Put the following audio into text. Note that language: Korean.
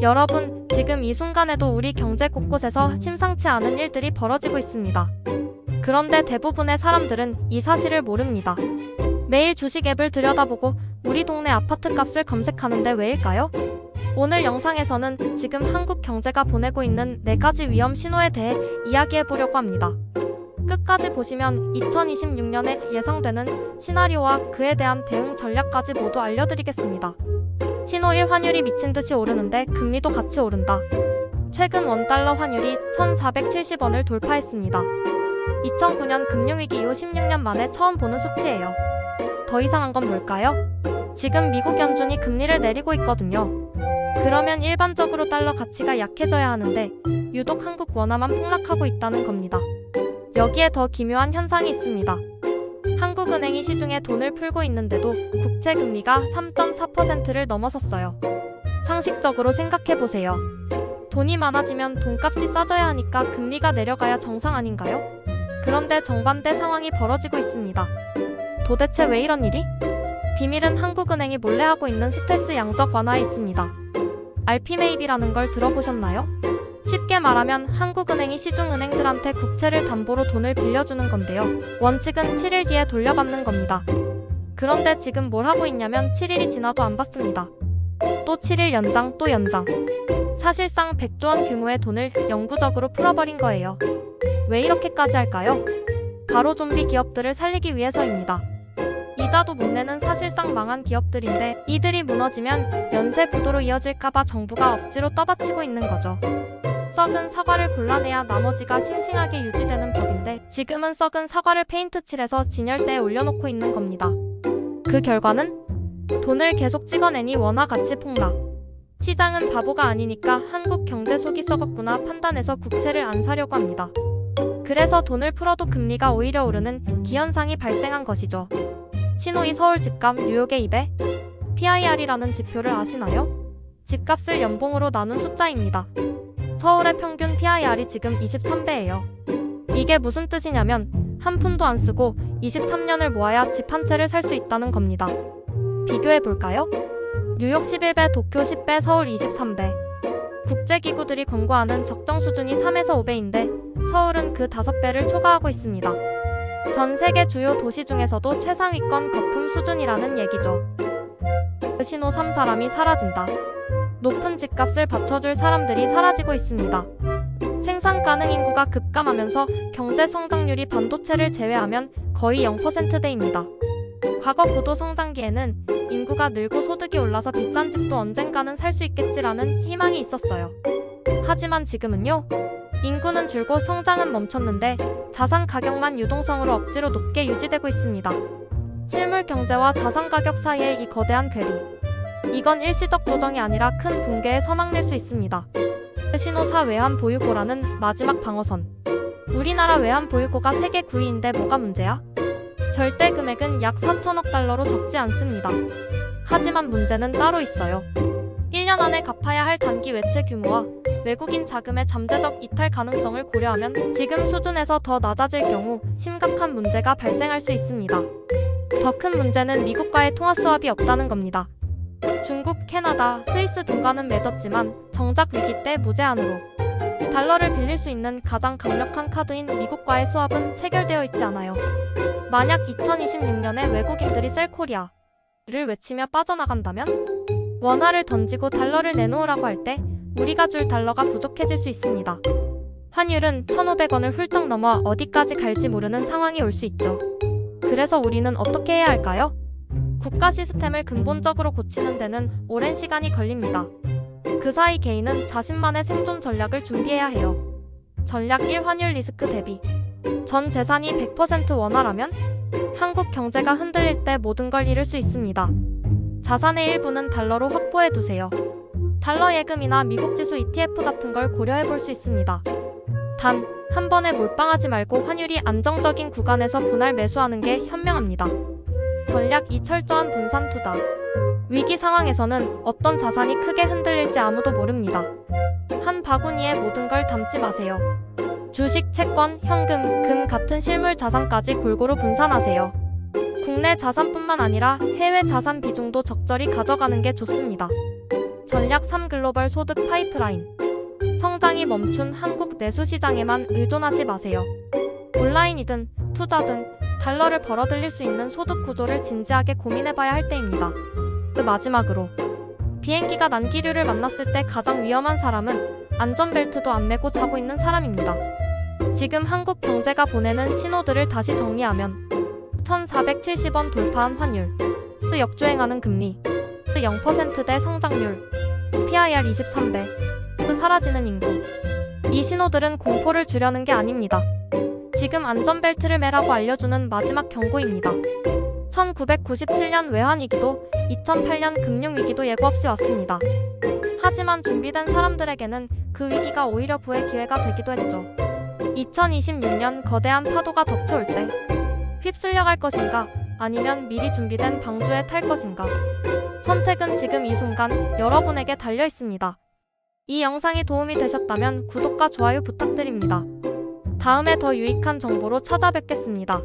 여러분, 지금 이 순간에도 우리 경제 곳곳에서 심상치 않은 일들이 벌어지고 있습니다. 그런데 대부분의 사람들은 이 사실을 모릅니다. 매일 주식 앱을 들여다보고 우리 동네 아파트 값을 검색하는데 왜일까요? 오늘 영상에서는 지금 한국 경제가 보내고 있는 4가지 위험 신호에 대해 이야기해보려고 합니다. 끝까지 보시면 2026년에 예상되는 시나리오와 그에 대한 대응 전략까지 모두 알려드리겠습니다. 신호 1. 환율이 미친듯이 오르는데 금리도 같이 오른다. 최근 원달러 환율이 1,470원을 돌파했습니다. 2009년 금융위기 이후 16년 만에 처음 보는 수치예요. 더 이상한 건 뭘까요? 지금 미국 연준이 금리를 내리고 있거든요. 그러면 일반적으로 달러 가치가 약해져야 하는데 유독 한국 원화만 폭락하고 있다는 겁니다. 여기에 더 기묘한 현상이 있습니다. 한국은행이 시중에 돈을 풀고 있는데도 국채 금리가 3.4%를 넘어섰어요. 상식적으로 생각해보세요. 돈이 많아지면 돈값이 싸져야 하니까 금리가 내려가야 정상 아닌가요? 그런데 정반대 상황이 벌어지고 있습니다. 도대체 왜 이런 일이? 비밀은 한국은행이 몰래 하고 있는 스텔스 양적 완화에 있습니다. RP매입이라는 걸 들어보셨나요? 쉽게 말하면 한국은행이 시중은행들한테 국채를 담보로 돈을 빌려주는 건데요. 원칙은 7일 뒤에 돌려받는 겁니다. 그런데 지금 뭘 하고 있냐면 7일이 지나도 안 받습니다. 또 7일 연장 또 연장. 사실상 100조 원 규모의 돈을 영구적으로 풀어버린 거예요. 왜 이렇게까지 할까요? 바로 좀비 기업들을 살리기 위해서입니다. 이자도 못 내는 사실상 망한 기업들인데 이들이 무너지면 연쇄 부도로 이어질까봐 정부가 억지로 떠받치고 있는 거죠. 썩은 사과를 골라내야 나머지가 싱싱하게 유지되는 법인데 지금은 썩은 사과를 페인트 칠해서 진열대에 올려놓고 있는 겁니다. 그 결과는? 돈을 계속 찍어내니 원화 가치 폭락. 시장은 바보가 아니니까 한국 경제 속이 썩었구나 판단해서 국채를 안 사려고 합니다. 그래서 돈을 풀어도 금리가 오히려 오르는 기현상이 발생한 것이죠. 신호 2. 서울 집값 뉴욕의 2배? PIR이라는 지표를 아시나요? 집값을 연봉으로 나눈 숫자입니다. 서울의 평균 PIR이 지금 23배예요. 이게 무슨 뜻이냐면 한 푼도 안 쓰고 23년을 모아야 집 한 채를 살 수 있다는 겁니다. 비교해볼까요? 뉴욕 11배, 도쿄 10배, 서울 23배. 국제기구들이 권고하는 적정 수준이 3에서 5배인데 서울은 그 5배를 초과하고 있습니다. 전 세계 주요 도시 중에서도 최상위권 거품 수준이라는 얘기죠. 신호 3. 사람이 사라진다. 높은 집값을 받쳐줄 사람들이 사라지고 있습니다. 생산 가능 인구가 급감하면서 경제 성장률이 반도체를 제외하면 거의 0%대입니다. 과거 고도 성장기에는 인구가 늘고 소득이 올라서 비싼 집도 언젠가는 살 수 있겠지라는 희망이 있었어요. 하지만 지금은요? 인구는 줄고 성장은 멈췄는데 자산 가격만 유동성으로 억지로 높게 유지되고 있습니다. 실물 경제와 자산 가격 사이의 이 거대한 괴리. 이건 일시적 조정이 아니라 큰 붕괴에 서막낼 수 있습니다. 신호 4. 외환 보유고라는 마지막 방어선. 우리나라 외환 보유고가 세계 9위인데 뭐가 문제야? 절대 금액은 약 4천억 달러로 적지 않습니다. 하지만 문제는 따로 있어요. 1년 안에 갚아야 할 단기 외채 규모와 외국인 자금의 잠재적 이탈 가능성을 고려하면 지금 수준에서 더 낮아질 경우 심각한 문제가 발생할 수 있습니다. 더 큰 문제는 미국과의 통화 수합이 없다는 겁니다. 중국, 캐나다, 스위스 등과는 맺었지만 정작 위기 때 무제한으로 달러를 빌릴 수 있는 가장 강력한 카드인 미국과의 수합은 체결되어 있지 않아요. 만약 2026년에 외국인들이 셀코리아를 외치며 빠져나간다면? 원화를 던지고 달러를 내놓으라고 할 때 우리가 줄 달러가 부족해질 수 있습니다. 환율은 1,500원을 훌쩍 넘어 어디까지 갈지 모르는 상황이 올 수 있죠. 그래서 우리는 어떻게 해야 할까요? 국가 시스템을 근본적으로 고치는 데는 오랜 시간이 걸립니다. 그 사이 개인은 자신만의 생존 전략을 준비해야 해요. 전략 1. 환율 리스크 대비. 전 재산이 100% 원화라면 한국 경제가 흔들릴 때 모든 걸 잃을 수 있습니다. 자산의 일부는 달러로 확보해 두세요. 달러 예금이나 미국 지수 ETF 같은 걸 고려해 볼 수 있습니다. 단, 한 번에 몰빵하지 말고 환율이 안정적인 구간에서 분할 매수하는 게 현명합니다. 전략 2. 철저한 분산 투자. 위기 상황에서는 어떤 자산이 크게 흔들릴지 아무도 모릅니다. 한 바구니에 모든 걸 담지 마세요. 주식, 채권, 현금, 금 같은 실물 자산까지 골고루 분산하세요. 국내 자산뿐만 아니라 해외 자산 비중도 적절히 가져가는 게 좋습니다. 전략 3 글로벌 소득 파이프라인. 성장이 멈춘 한국 내수 시장에만 의존하지 마세요. 온라인이든 투자든 달러를 벌어들일 수 있는 소득 구조를 진지하게 고민해봐야 할 때입니다. 그 마지막으로 비행기가 난기류를 만났을 때 가장 위험한 사람은 안전벨트도 안 매고 자고 있는 사람입니다. 지금 한국 경제가 보내는 신호들을 다시 정리하면 1,470원 돌파한 환율, 역주행하는 금리, 0%대 성장률, PIR 23배, 사라지는 인구. 이 신호들은 공포를 주려는 게 아닙니다. 지금 안전벨트를 매라고 알려주는 마지막 경고입니다. 1997년 외환위기도 2008년 금융위기도 예고 없이 왔습니다. 하지만 준비된 사람들에게는 그 위기가 오히려 부의 기회가 되기도 했죠. 2026년 거대한 파도가 덮쳐올 때 휩쓸려 갈 것인가 아니면 미리 준비된 방주에 탈 것인가. 선택은 지금 이 순간 여러분에게 달려 있습니다. 이 영상이 도움이 되셨다면 구독과 좋아요 부탁드립니다. 다음에 더 유익한 정보로 찾아뵙겠습니다.